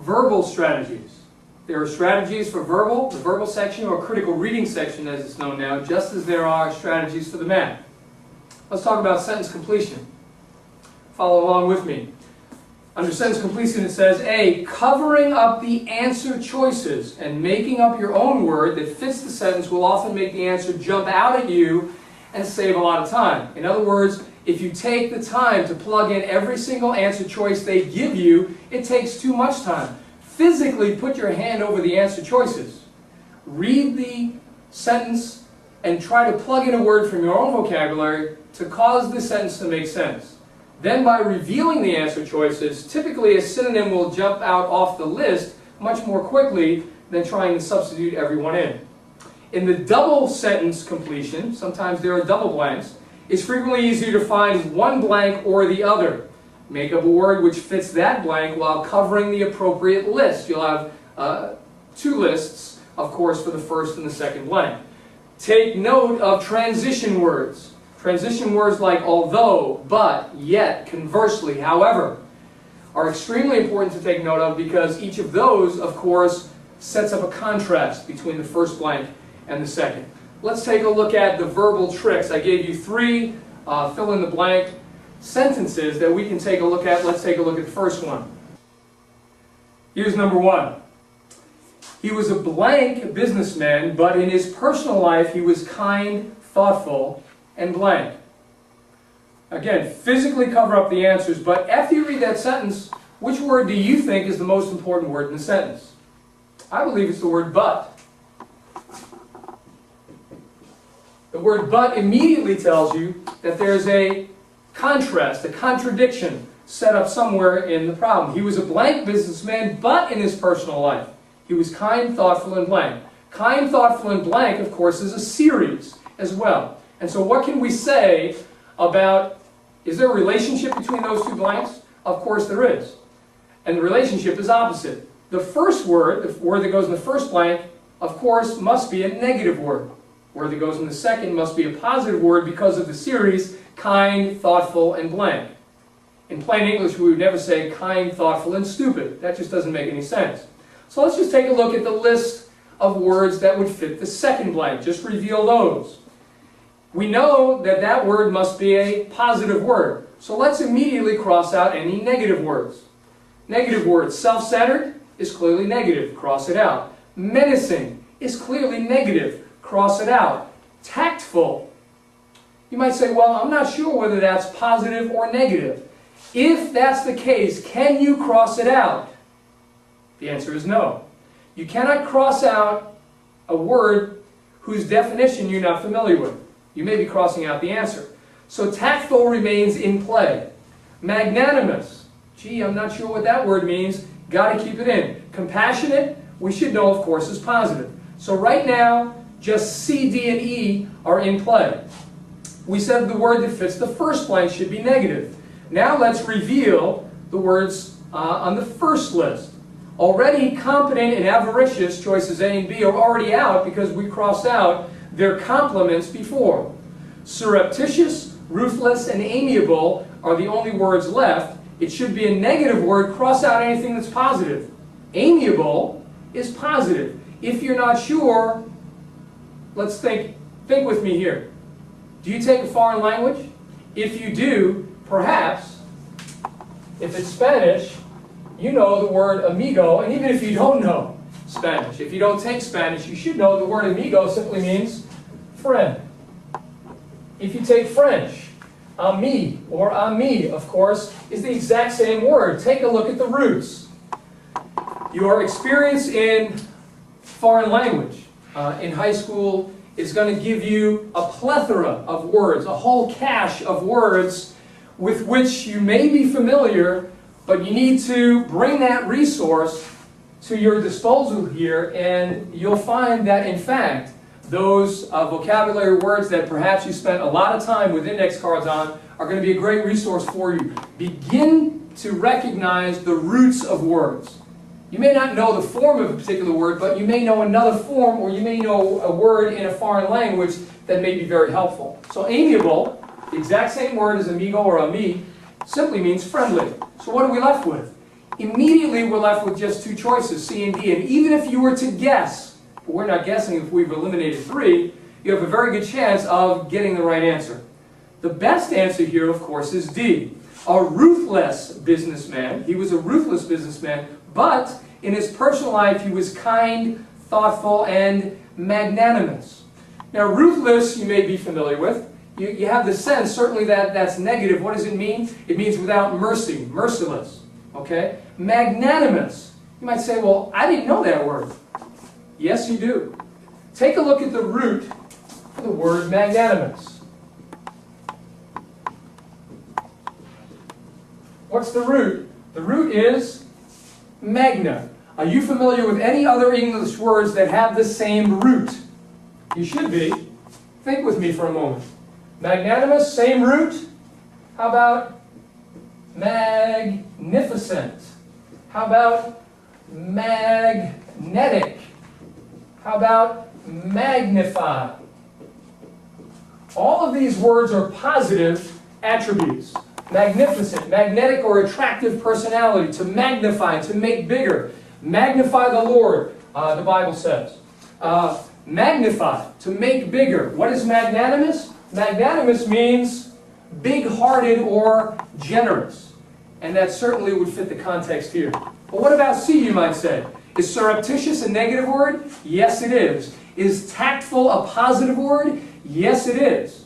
verbal strategies. There are strategies for verbal, the verbal section, or critical reading section as it's known now, just as there are strategies for the math. Let's talk about sentence completion. Follow along with me. Under sentence completion it says, A, covering up the answer choices and making up your own word that fits the sentence will often make the answer jump out at you and save a lot of time. In other words, if you take the time to plug in every single answer choice they give you, it takes too much time. Physically put your hand over the answer choices. Read the sentence and try to plug in a word from your own vocabulary to cause the sentence to make sense. Then by revealing the answer choices, typically a synonym will jump out off the list much more quickly than trying to substitute everyone in. In the double sentence completion, sometimes there are double blanks, it's frequently easier to find one blank or the other. Make up a word which fits that blank while covering the appropriate list. You'll have two lists, of course, for the first and the second blank. Take note of transition words. Transition words like although, but, yet, conversely, however, are extremely important to take note of because each of those, of course, sets up a contrast between the first blank and the second. Let's take a look at the verbal tricks. I gave you three fill-in-the-blank sentences that we can take a look at. Let's take a look at the first one. Here's number one. He was a blank businessman, but in his personal life he was kind, thoughtful, and blank. Again, physically cover up the answers, but after you read that sentence, which word do you think is the most important word in the sentence? I believe it's the word but. The word but immediately tells you that there's a contrast, a contradiction set up somewhere in the problem. He was a blank businessman, but in his personal life, he was kind, thoughtful, and blank. Kind, thoughtful, and blank, of course, is a series as well. And so what can we say about, is there a relationship between those two blanks? Of course there is. And the relationship is opposite. The first word, the word that goes in the first blank, of course, must be a negative word. The word that goes in the second must be a positive word because of the series, kind, thoughtful, and blank. In plain English, we would never say kind, thoughtful, and stupid. That just doesn't make any sense. So let's just take a look at the list of words that would fit the second blank. Just reveal those. We know that that word must be a positive word. So let's immediately cross out any negative words. Negative words. Self-centered is clearly negative. Cross it out. Menacing is clearly negative. Cross it out. Tactful. You might say, well, I'm not sure whether that's positive or negative. If that's the case, can you cross it out? The answer is no. You cannot cross out a word whose definition you're not familiar with. You may be crossing out the answer. So tactful remains in play. Magnanimous. Gee, I'm not sure what that word means. Got to keep it in. Compassionate, we should know, of course, is positive. So right now, just C, D, and E are in play. We said the word that fits the first blank should be negative. Now let's reveal the words on the first list. Already competent and avaricious, choices A and B, are already out because we crossed out their complements before. Surreptitious, ruthless, and amiable are the only words left. It should be a negative word. Cross out anything that's positive. Amiable is positive. If you're not sure, let's think with me here. Do you take a foreign language? If you do, perhaps, if it's Spanish, you know the word amigo, and even if you don't know Spanish, if you don't take Spanish, you should know the word amigo simply means friend. If you take French, ami or ami, of course, is the exact same word. Take a look at the roots. Your experience in foreign language in high school is going to give you a plethora of words, a whole cache of words with which you may be familiar, but you need to bring that resource to your disposal here, and you'll find that, in fact, those vocabulary words that perhaps you spent a lot of time with index cards on are going to be a great resource for you. Begin to recognize the roots of words. You may not know the form of a particular word, but you may know another form, or you may know a word in a foreign language that may be very helpful. So amiable, the exact same word as amigo or ami, simply means friendly. So what are we left with? immediately we're left with just two choices, C and D. And even if you were to guess, but we're not guessing if we've eliminated 3, you have a very good chance of getting the right answer. The best answer here, of course, is D. A ruthless businessman. He was a ruthless businessman, but in his personal life he was kind, thoughtful, and magnanimous. Now, ruthless you may be familiar with. You have the sense, certainly, that that's negative. What does it mean? It means without mercy, merciless. Okay? Magnanimous. You might say, well, I didn't know that word. Yes, you do. Take a look at the root for the word magnanimous. What's the root? The root is magna. Are you familiar with any other English words that have the same root? You should be. Think with me for a moment. Magnanimous, same root. How about magnificent? How about magnetic? How about magnify? All of these words are positive attributes. Magnificent, magnetic or attractive personality, to magnify, to make bigger. Magnify the Lord, the Bible says. Magnify, to make bigger. What is magnanimous? Magnanimous means big-hearted or generous. And that certainly would fit the context here. But what about C, you might say? Is surreptitious a negative word? Yes, it is. Is tactful a positive word? Yes, it is.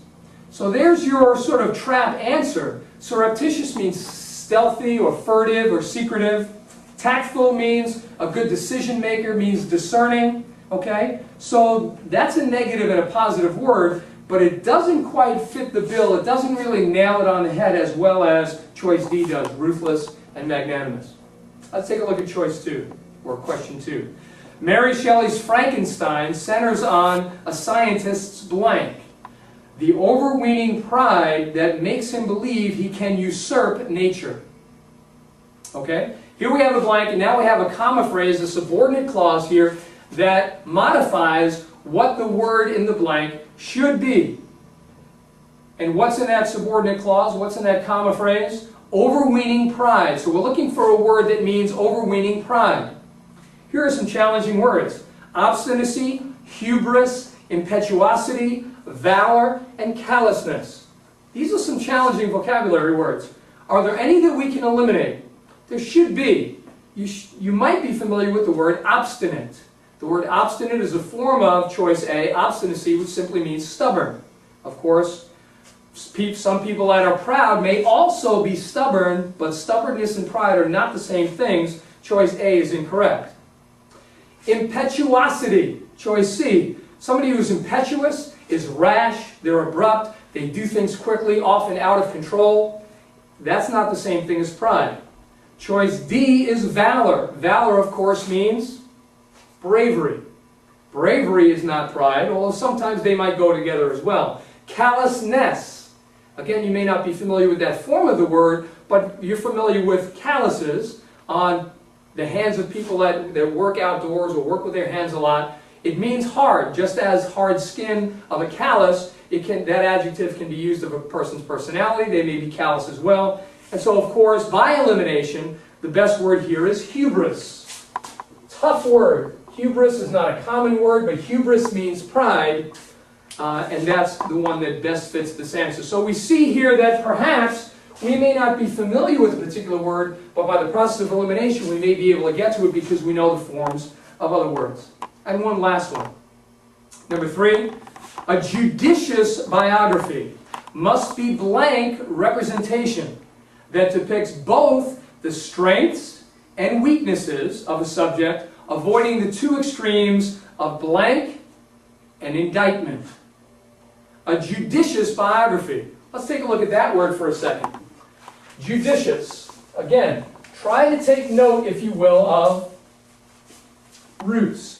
So there's your sort of trap answer. Surreptitious means stealthy or furtive or secretive. Tactful means a good decision maker, means discerning. Okay? So that's a negative and a positive word, but it doesn't quite fit the bill. It doesn't really nail it on the head as well as choice D does, ruthless and magnanimous. Let's take a look at choice 2, or question 2. Mary Shelley's Frankenstein centers on a scientist's blank. The overweening pride that makes him believe he can usurp nature. Okay? Here we have a blank, and now we have a comma phrase, a subordinate clause here, that modifies what the word in the blank should be. And what's in that subordinate clause? What's in that comma phrase? Overweening pride. So we're looking for a word that means overweening pride. Here are some challenging words. Obstinacy, hubris, impetuosity, valor, and callousness. These are some challenging vocabulary words. Are there any that we can eliminate? There should be. You might be familiar with the word obstinate. The word obstinate is a form of choice A, obstinacy, which simply means stubborn. Of course, some people that are proud may also be stubborn, but stubbornness and pride are not the same things. Choice A is incorrect. Impetuosity, choice C. Somebody who's impetuous is rash, they're abrupt, they do things quickly, often out of control. That's not the same thing as pride. Choice D is valor. Valor, of course, means bravery. Bravery is not pride, although sometimes they might go together as well. Callousness. Again, you may not be familiar with that form of the word, but you're familiar with calluses on the hands of people that work outdoors or work with their hands a lot. It means hard, just as hard skin of a callus, that adjective can be used of a person's personality. They may be callous as well. And so, of course, by elimination, the best word here is hubris. Tough word. Hubris is not a common word, but hubris means pride, and that's the one that best fits this answer. So we see here that perhaps we may not be familiar with a particular word, but by the process of elimination, we may be able to get to it because we know the forms of other words. And one last one. Number 3, a judicious biography must be blank representation that depicts both the strengths and weaknesses of a subject, avoiding the two extremes of blank and indictment. A judicious biography. Let's take a look at that word for a second. Judicious. Again, try to take note, if you will, of roots.